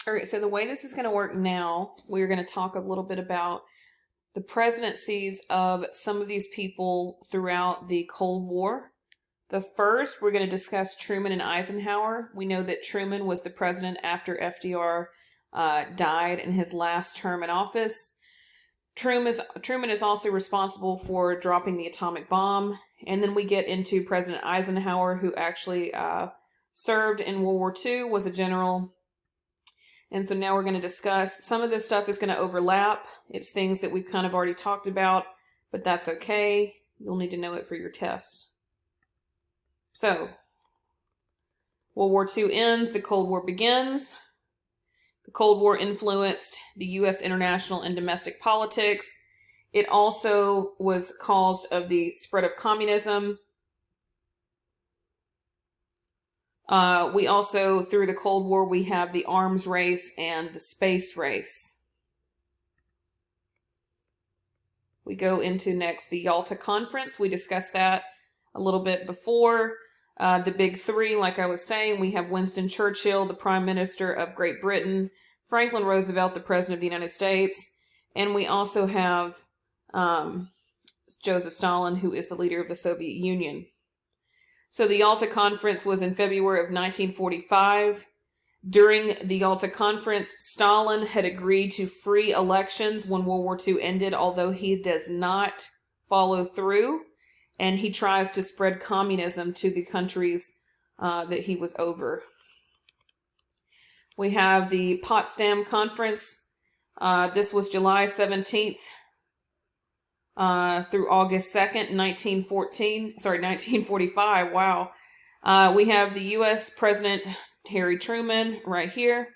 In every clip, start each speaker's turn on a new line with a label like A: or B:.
A: All right, so the way this is going to work now, we're going to talk a little bit about the presidencies of some of these people throughout the Cold War. The first, we're going to discuss Truman and Eisenhower. We know that Truman was the president after FDR died in his last term in office. Truman is also responsible for dropping the atomic bomb. And then we get into President Eisenhower, who actually served in World War II, was a general. And so now we're going to discuss, some of this stuff is going to overlap. It's things that we've kind of already talked about, but that's okay. You'll need to know it for your test. So, World War II ends, the Cold War begins. The Cold War influenced the U.S. international and domestic politics. It also was caused of the spread of communism. We also, through the Cold War, we have the arms race and the space race. We go into next the Yalta Conference. We discussed that a little bit before. The big three, like I was saying, we have Winston Churchill, the Prime Minister of Great Britain, Franklin Roosevelt, the President of the United States, and we also have Joseph Stalin, who is the leader of the Soviet Union. So the Yalta Conference was in February of 1945. During the Yalta Conference, Stalin had agreed to free elections when World War II ended, although he does not follow through, and he tries to spread communism to the countries that he was over. We have the Potsdam Conference. This was July 17th through August 2nd, 1945. Wow. We have the U.S. President Harry Truman right here.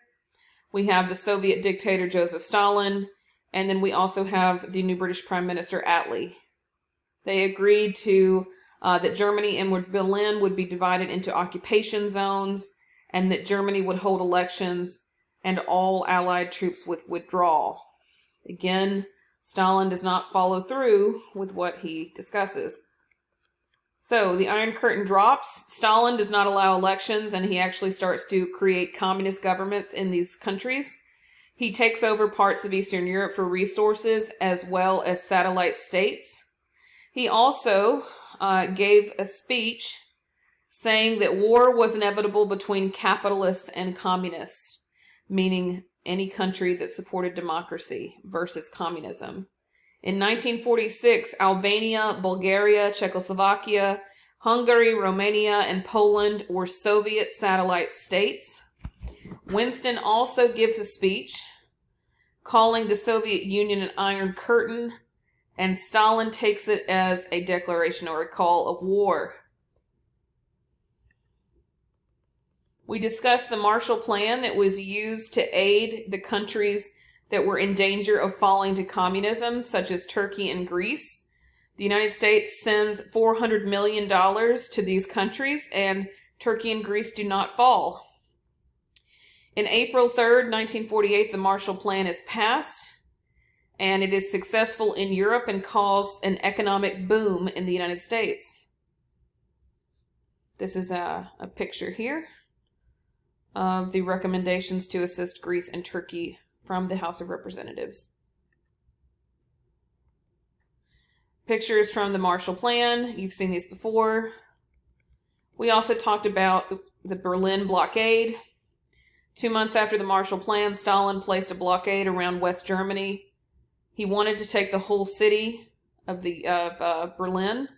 A: We have the Soviet dictator Joseph Stalin. And then we also have the new British Prime Minister Attlee. They agreed to that Germany and Berlin would be divided into occupation zones, and that Germany would hold elections and all Allied troops would withdraw. Again, Stalin does not follow through with what he discusses. So the Iron Curtain drops. Stalin does not allow elections, and he actually starts to create communist governments in these countries. He takes over parts of Eastern Europe for resources as well as satellite states. He also gave a speech saying that war was inevitable between capitalists and communists, meaning any country that supported democracy versus communism. In 1946, Albania, Bulgaria, Czechoslovakia, Hungary, Romania, and Poland were Soviet satellite states. Winston also gives a speech calling the Soviet Union an Iron Curtain, and Stalin takes it as a declaration or a call of war. We discussed the Marshall Plan that was used to aid the countries that were in danger of falling to communism, such as Turkey and Greece. The United States sends $400 million to these countries, and Turkey and Greece do not fall. In April 3rd, 1948, the Marshall Plan is passed, and it is successful in Europe and caused an economic boom in the United States. This is a picture here of the recommendations to assist Greece and Turkey from the House of Representatives. Pictures from the Marshall Plan. You've seen these before. We also talked about the Berlin blockade. 2 months after the Marshall Plan, Stalin placed a blockade around West Germany. He wanted to take the whole city of Berlin.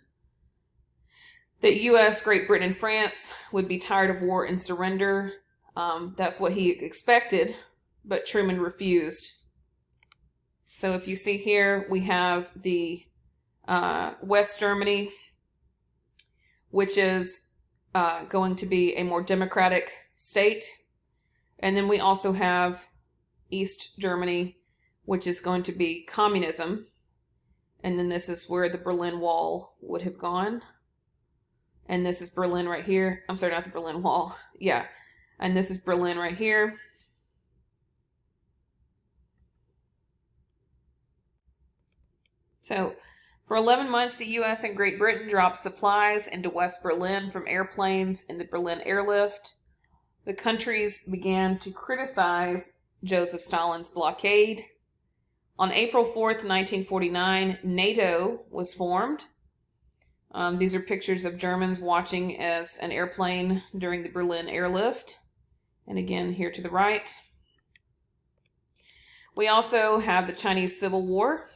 A: The U.S., Great Britain, and France would be tired of war and surrender. That's what he expected, but Truman refused. So if you see here, we have the West Germany, which is going to be a more democratic state. And then we also have East Germany, which is going to be communism. And then this is where the Berlin Wall would have gone. And this is Berlin right here. I'm sorry, not the Berlin Wall. Yeah. And this is Berlin right here. So, for 11 months, the U.S. and Great Britain dropped supplies into West Berlin from airplanes in the Berlin airlift. The countries began to criticize Joseph Stalin's blockade. On April 4th, 1949, NATO was formed. These are pictures of Germans watching as an airplane during the Berlin airlift. And again, here to the right. We also have the Chinese Civil War.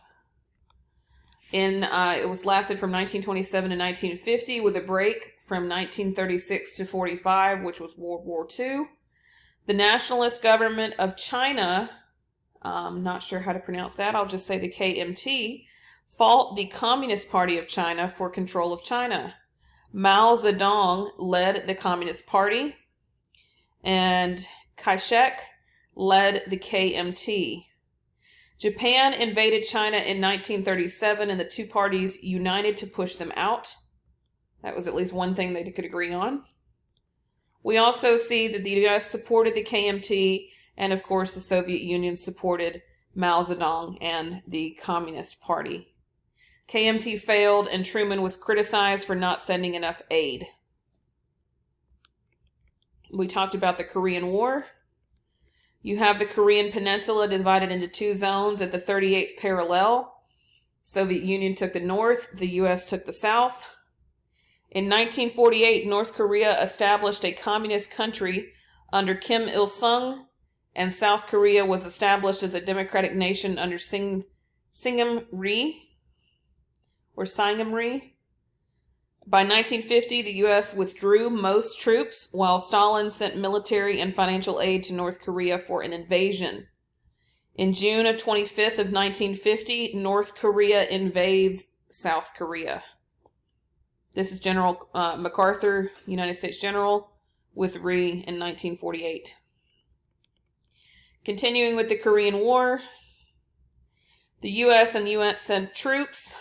A: It was lasted from 1927 to 1950 with a break from 1936 to 45, which was World War II. The Nationalist Government of China, I'm not sure how to pronounce that, I'll just say the KMT, fought the Communist Party of China for control of China. Mao Zedong led the Communist Party, and Kai-shek led the KMT. Japan invaded China in 1937, and the two parties united to push them out. That was at least one thing they could agree on. We also see that the U.S. supported the KMT, and of course the Soviet Union supported Mao Zedong and the Communist Party. KMT failed, and Truman was criticized for not sending enough aid. We talked about the Korean War. You have the Korean Peninsula divided into two zones at the 38th parallel. Soviet Union took the north, the U.S. took the south. In 1948, North Korea established a communist country under Kim Il-sung, and South Korea was established as a democratic nation under Syngam Rhee. By 1950, the U.S. withdrew most troops, while Stalin sent military and financial aid to North Korea for an invasion. In June 25th of 1950, North Korea invades South Korea. This is General MacArthur, United States General, with Rhee in 1948. Continuing with the Korean War, the U.S. and UN sent troops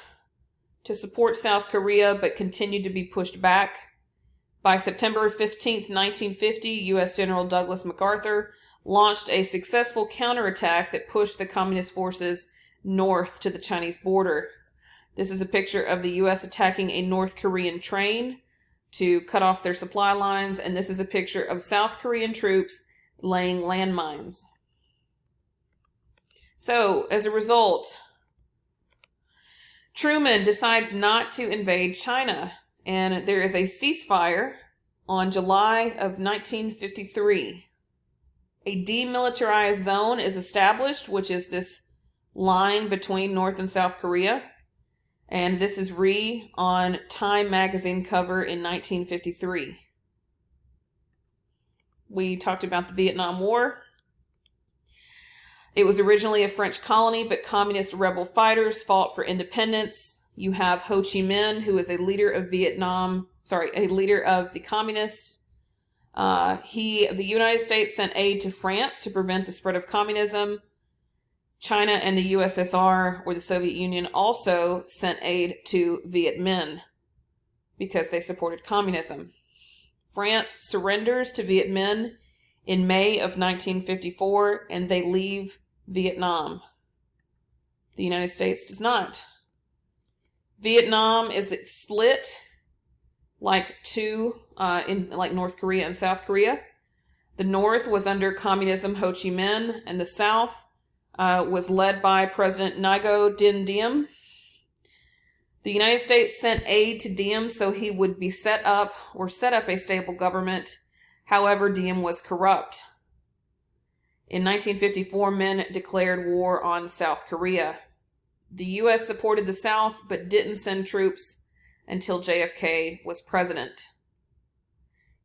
A: to support South Korea, but continued to be pushed back. By September 15th, 1950, U.S. General Douglas MacArthur launched a successful counterattack that pushed the communist forces north to the Chinese border. This is a picture of the U.S. attacking a North Korean train to cut off their supply lines, and this is a picture of South Korean troops laying landmines. So, as a result, Truman decides not to invade China, and there is a ceasefire on July of 1953. A demilitarized zone is established, which is this line between North and South Korea. And this is Rhee on Time magazine cover in 1953. We talked about the Vietnam War. It was originally a French colony, but communist rebel fighters fought for independence. You have Ho Chi Minh, who is a leader of the communists. The United States sent aid to France to prevent the spread of communism. China and the USSR, or the Soviet Union, also sent aid to Viet Minh because they supported communism. France surrenders to Viet Minh in May of 1954, and they leave Vietnam. The United States does not. Vietnam is split like North Korea and South Korea. The North was under communism, Ho Chi Minh, and the South was led by President Ngo Dinh Diem. The United States sent aid to Diem so he would be set up a stable government. However, Diem was corrupt. In 1954, men declared war on South Korea. The U.S. supported the South, but didn't send troops until JFK was president.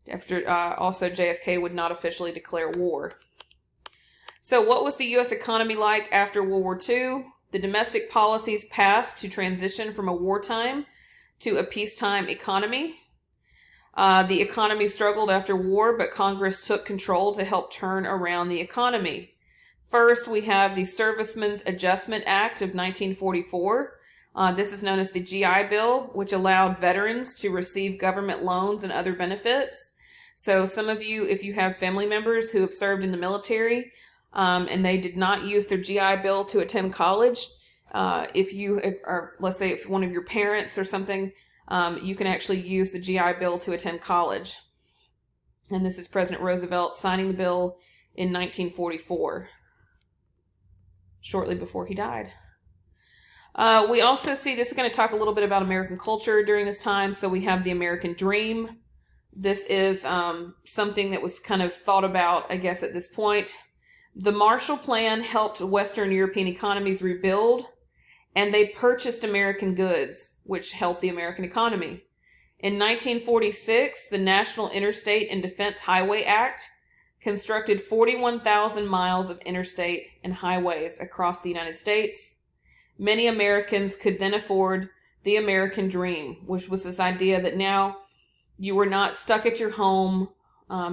A: Also, JFK would not officially declare war. So what was the U.S. economy like after World War II? The domestic policies passed to transition from a wartime to a peacetime economy. The economy struggled after war, but Congress took control to help turn around the economy. First, we have the Servicemen's Adjustment Act of 1944. This is known as the GI Bill, which allowed veterans to receive government loans and other benefits. So some of you, if you have family members who have served in the military, and they did not use their GI Bill to attend college, let's say if one of your parents or something, you can actually use the GI Bill to attend college. And this is President Roosevelt signing the bill in 1944. shortly before he died. We also see, this is going to talk a little bit about American culture during this time. So we have the American Dream. This is something that was kind of thought about, I guess, at this point. The Marshall Plan helped Western European economies rebuild, and they purchased American goods, which helped the American economy. In 1946, the National Interstate and Defense Highway Act constructed 41,000 miles of interstate and highways across the United States. Many Americans could then afford the American Dream, which was this idea that now you were not stuck at your home.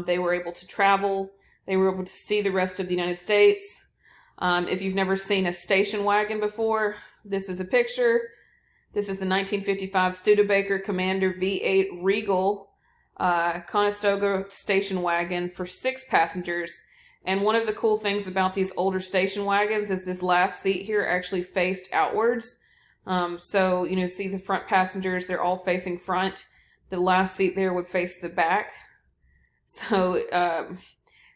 A: They were able to travel. They were able to see the rest of the United States. If you've never seen a station wagon before, this is a picture. This is the 1955 Studebaker Commander V8 Regal Conestoga station wagon for 6 passengers. And one of the cool things about these older station wagons is this last seat here actually faced outwards. So, see the front passengers, they're all facing front. The last seat there would face the back. So,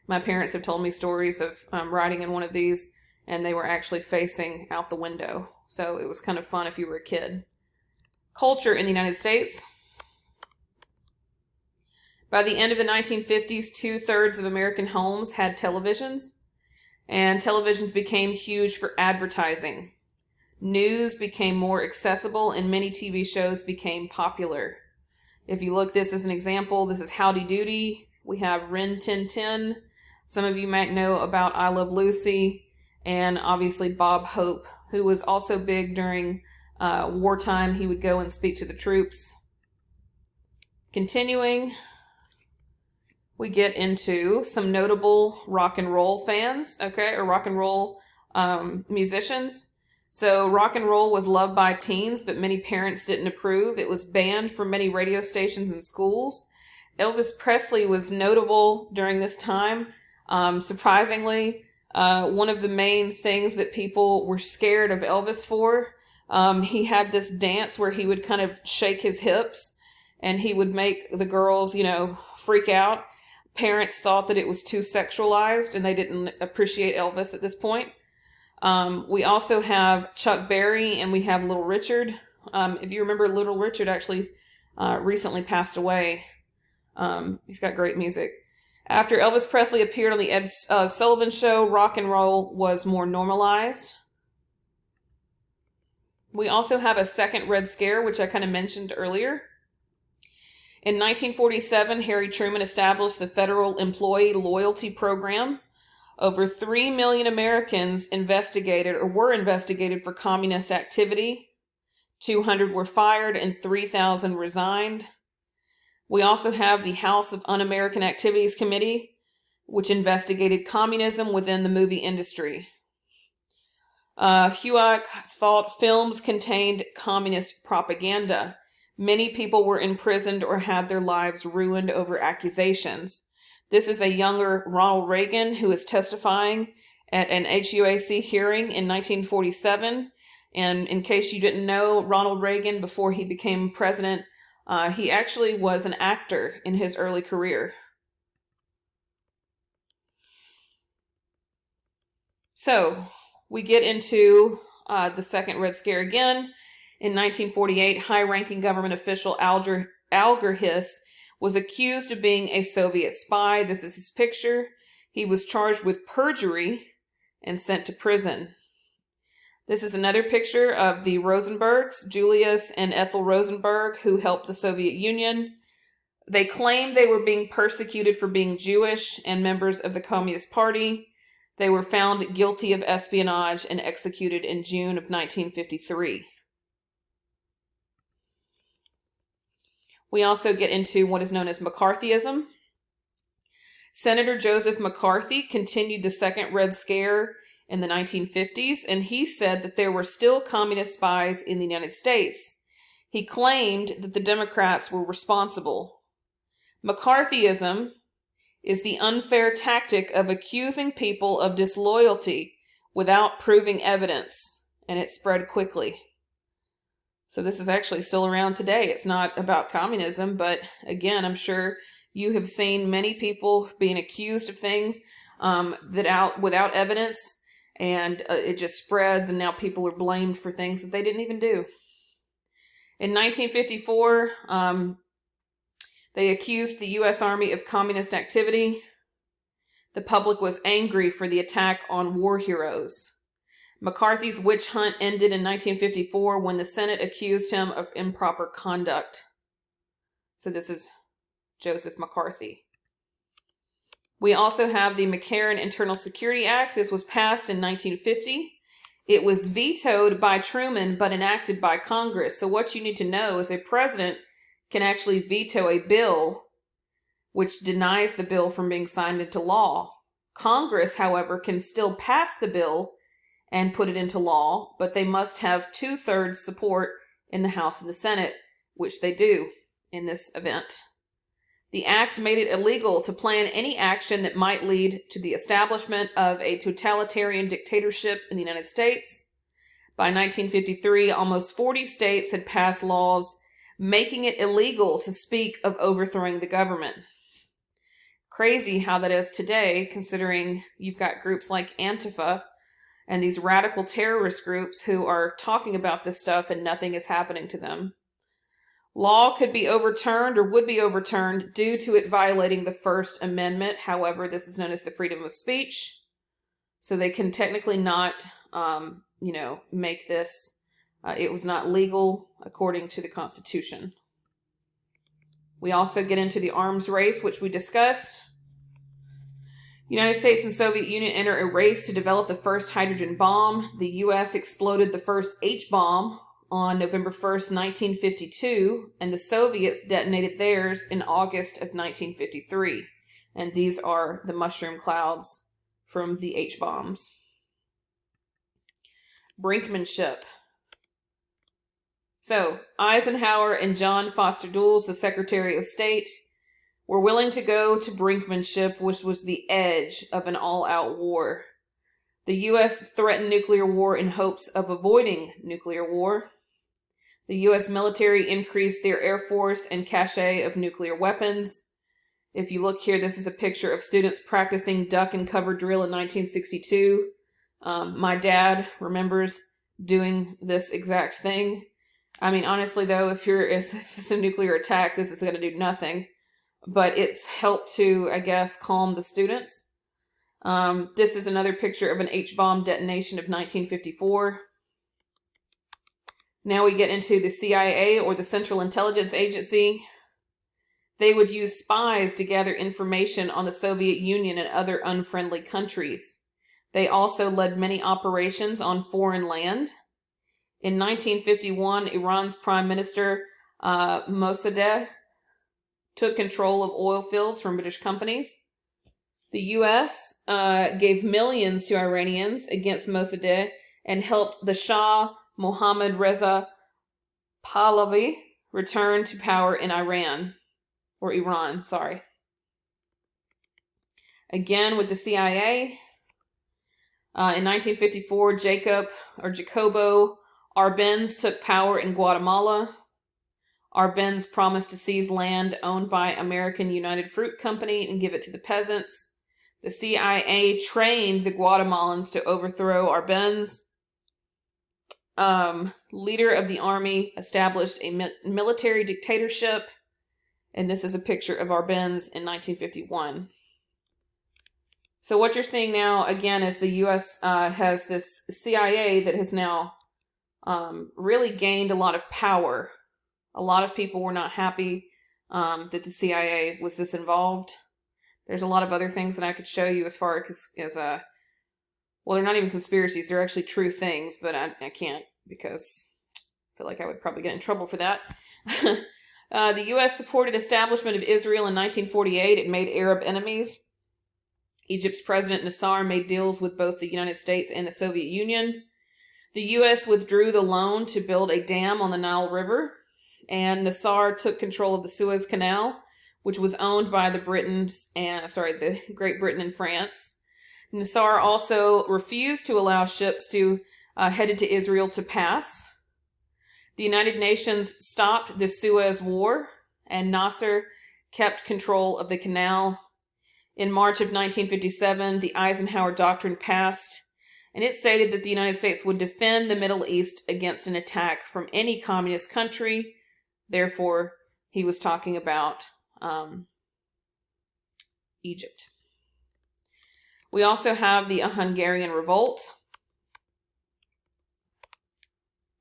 A: my parents have told me stories of riding in one of these, and they were actually facing out the window. So it was kind of fun if you were a kid. Culture in the United States. By the end of the 1950s, 2/3 of American homes had televisions, and televisions became huge for advertising. News became more accessible, and many TV shows became popular. If you look, this as an example, this is Howdy Doody. We have Rin Tin Tin. Some of you might know about I Love Lucy, and obviously Bob Hope, who was also big during wartime. He would go and speak to the troops. Continuing, we get into some notable rock and roll fans, or rock and roll musicians. So rock and roll was loved by teens, but many parents didn't approve. It was banned from many radio stations and schools. Elvis Presley was notable during this time. Surprisingly, one of the main things that people were scared of Elvis for, he had this dance where he would kind of shake his hips, and he would make the girls, freak out. Parents thought that it was too sexualized, and they didn't appreciate Elvis at this point. We also have Chuck Berry, and we have Little Richard. If you remember, Little Richard actually recently passed away. He's got great music. After Elvis Presley appeared on the Ed Sullivan Show, rock and roll was more normalized. We also have a second Red Scare, which I kind of mentioned earlier. In 1947, Harry Truman established the Federal Employee Loyalty Program. Over 3 million Americans were investigated for communist activity. 200 were fired and 3,000 resigned. We also have the House of Un-American Activities Committee, which investigated communism within the movie industry. Huac thought films contained communist propaganda. Many people were imprisoned or had their lives ruined over accusations. This is a younger Ronald Reagan who is testifying at an HUAC hearing in 1947. And in case you didn't know, Ronald Reagan, before he became president, he actually was an actor in his early career. So we get into the second Red Scare again. In 1948, high-ranking government official Alger Hiss was accused of being a Soviet spy. This is his picture. He was charged with perjury and sent to prison. This is another picture of the Rosenbergs, Julius and Ethel Rosenberg, who helped the Soviet Union. They claimed they were being persecuted for being Jewish and members of the Communist Party. They were found guilty of espionage and executed in June of 1953. We also get into what is known as McCarthyism. Senator Joseph McCarthy continued the second Red Scare in the 1950s, and he said that there were still communist spies in the United States. He claimed that the Democrats were responsible. McCarthyism is the unfair tactic of accusing people of disloyalty without proving evidence, and it spread quickly. So this is actually still around today. It's not about communism, but again, I'm sure you have seen many people being accused of things without evidence, And it just spreads, and now people are blamed for things that they didn't even do. In 1954, they accused the U.S. Army of communist activity. The public was angry for the attack on war heroes. McCarthy's witch hunt ended in 1954 when the Senate accused him of improper conduct. So this is Joseph McCarthy. We also have the McCarran Internal Security Act. This was passed in 1950. It was vetoed by Truman, but enacted by Congress. So what you need to know is a president can actually veto a bill which denies the bill from being signed into law. Congress, however, can still pass the bill and put it into law, but they must have 2/3 support in the House and the Senate, which they do in this event. The act made it illegal to plan any action that might lead to the establishment of a totalitarian dictatorship in the United States. By 1953, almost 40 states had passed laws making it illegal to speak of overthrowing the government. Crazy how that is today, considering you've got groups like Antifa and these radical terrorist groups who are talking about this stuff and nothing is happening to them. Law could be overturned or would be overturned due to it violating the First Amendment. However, this is known as the freedom of speech. So they can technically not, make this. It was not legal according to the Constitution. We also get into the arms race, which we discussed. United States and Soviet Union enter a race to develop the first hydrogen bomb. The U.S. exploded the first H-bomb on November 1st, 1952, and the Soviets detonated theirs in August of 1953. And these are the mushroom clouds from the H-bombs. Brinkmanship. So, Eisenhower and John Foster Dulles, the Secretary of State, were willing to go to brinkmanship, which was the edge of an all-out war. The U.S. threatened nuclear war in hopes of avoiding nuclear war. The U.S. military increased their air force and cache of nuclear weapons. If you look here, this is a picture of students practicing duck and cover drill in 1962. My dad remembers doing this exact thing. I mean, honestly, though, if it's a nuclear attack, this is going to do nothing. But it's helped to, I guess, calm the students. This is another picture of an H-bomb detonation of 1954. Now we get into the CIA, or the Central Intelligence Agency. They would use spies to gather information on the Soviet Union and other unfriendly countries. They also led many operations on foreign land. In 1951, Iran's Prime Minister Mossadegh took control of oil fields from British companies. The U.S. Gave millions to Iranians against Mossadegh and helped the Shah Mohammad Reza Pahlavi return to power in Iran. Again, with the CIA, in 1954, Jacobo Arbenz took power in Guatemala. Arbenz promised to seize land owned by American United Fruit Company and give it to the peasants. The CIA trained the Guatemalans to overthrow Arbenz. Leader of the army established a military dictatorship, and this is a picture of Arbenz in 1951. So what you're seeing now, again, is the U.S. Has this CIA that has now really gained a lot of power. A lot of people were not happy that the CIA was this involved. There's a lot of other things that I could show you as far as well, they're not even conspiracies. They're actually true things, but I can't because I feel like I would probably get in trouble for that. The U.S. supported establishment of Israel in 1948. It made Arab enemies. Egypt's President Nasser made deals with both the United States and the Soviet Union. The U.S. withdrew the loan to build a dam on the Nile River, and Nasser took control of the Suez Canal, which was owned by the Great Britain and France. Nasser also refused to allow ships to headed to Israel to pass. The United Nations stopped the Suez War, and Nasser kept control of the canal. In March of 1957, the Eisenhower Doctrine passed, And it stated that the United States would defend the Middle East against an attack from any communist country. Therefore, he was talking about Egypt. We also have the Hungarian Revolt.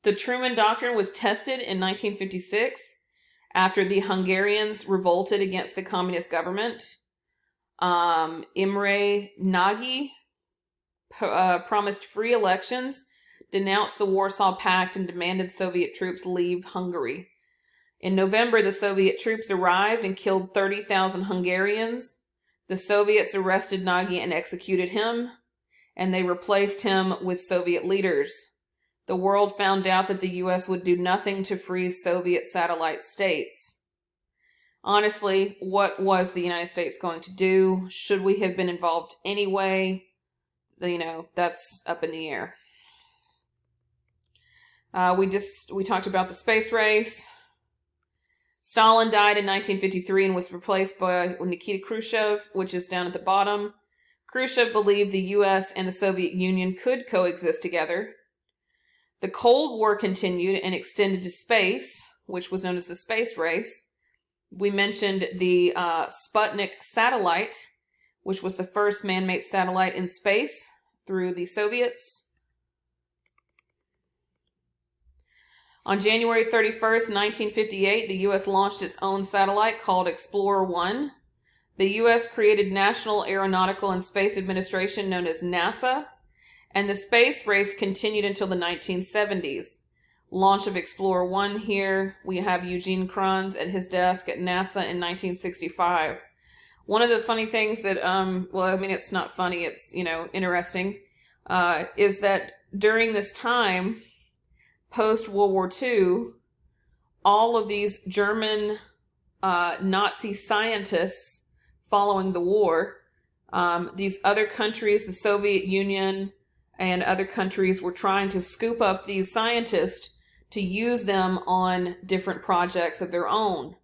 A: The Truman Doctrine was tested in 1956 after the Hungarians revolted against the communist government. Imre Nagy promised free elections, denounced the Warsaw Pact, and demanded Soviet troops leave Hungary. In November, the Soviet troops arrived and killed 30,000 Hungarians. The Soviets arrested Nagy and executed him, and they replaced him with Soviet leaders. The world found out that the U.S. would do nothing to free Soviet satellite states. Honestly, what was the United States going to do? Should we have been involved anyway? That's up in the air. We talked about the space race. Stalin died in 1953 and was replaced by Nikita Khrushchev, which is down at the bottom. Khrushchev believed the U.S. and the Soviet Union could coexist together. The Cold War continued and extended to space, which was known as the space race. We mentioned the Sputnik satellite, which was the first man-made satellite in space through the Soviets. On January 31st, 1958, the U.S. launched its own satellite called Explorer 1. The U.S. created National Aeronautical and Space Administration, known as NASA, and the space race continued until the 1970s. Launch of Explorer 1 here. We have Eugene Kranz at his desk at NASA in 1965. One of the funny things that, it's not funny, it's, interesting, is that during this time, post-World War II, all of these German Nazi scientists following the war, these other countries, the Soviet Union and other countries, were trying to scoop up these scientists to use them on different projects of their own.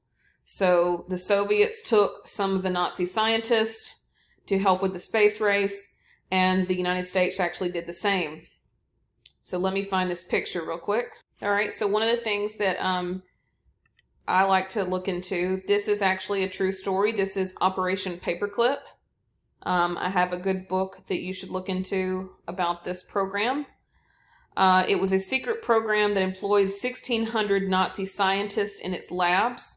A: So the Soviets took some of the Nazi scientists to help with the space race, and the United States actually did the same. So let me find this picture real quick. All right, so one of the things that I like to look into, this is actually a true story. This is Operation Paperclip. I have a good book that you should look into about this program. It was a secret program that employs 1,600 Nazi scientists in its labs.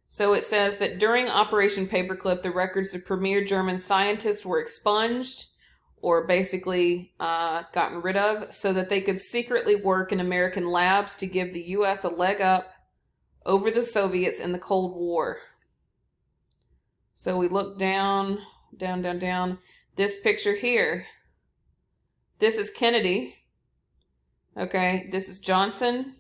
A: So it says that during Operation Paperclip, the records of premier German scientists were expunged, or basically gotten rid of, so that they could secretly work in American labs to give the U.S. a leg up over the Soviets in the Cold War. So we look down. This picture here. This is Kennedy. Okay, this is Johnson.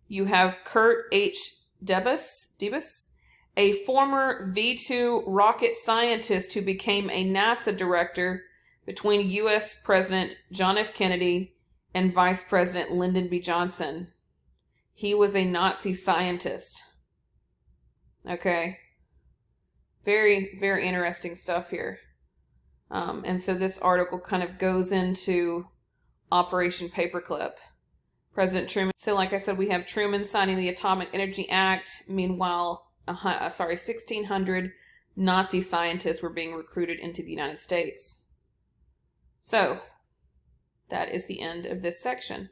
A: You have Kurt H. Debus, a former V-2 rocket scientist who became a NASA director between U.S. President John F. Kennedy and Vice President Lyndon B. Johnson. He was a Nazi scientist. Okay. Very, very interesting stuff here. And so this article kind of goes into Operation Paperclip. President Truman. So like I said, we have Truman signing the Atomic Energy Act. Meanwhile, 1,600 Nazi scientists were being recruited into the United States. So, that is the end of this section.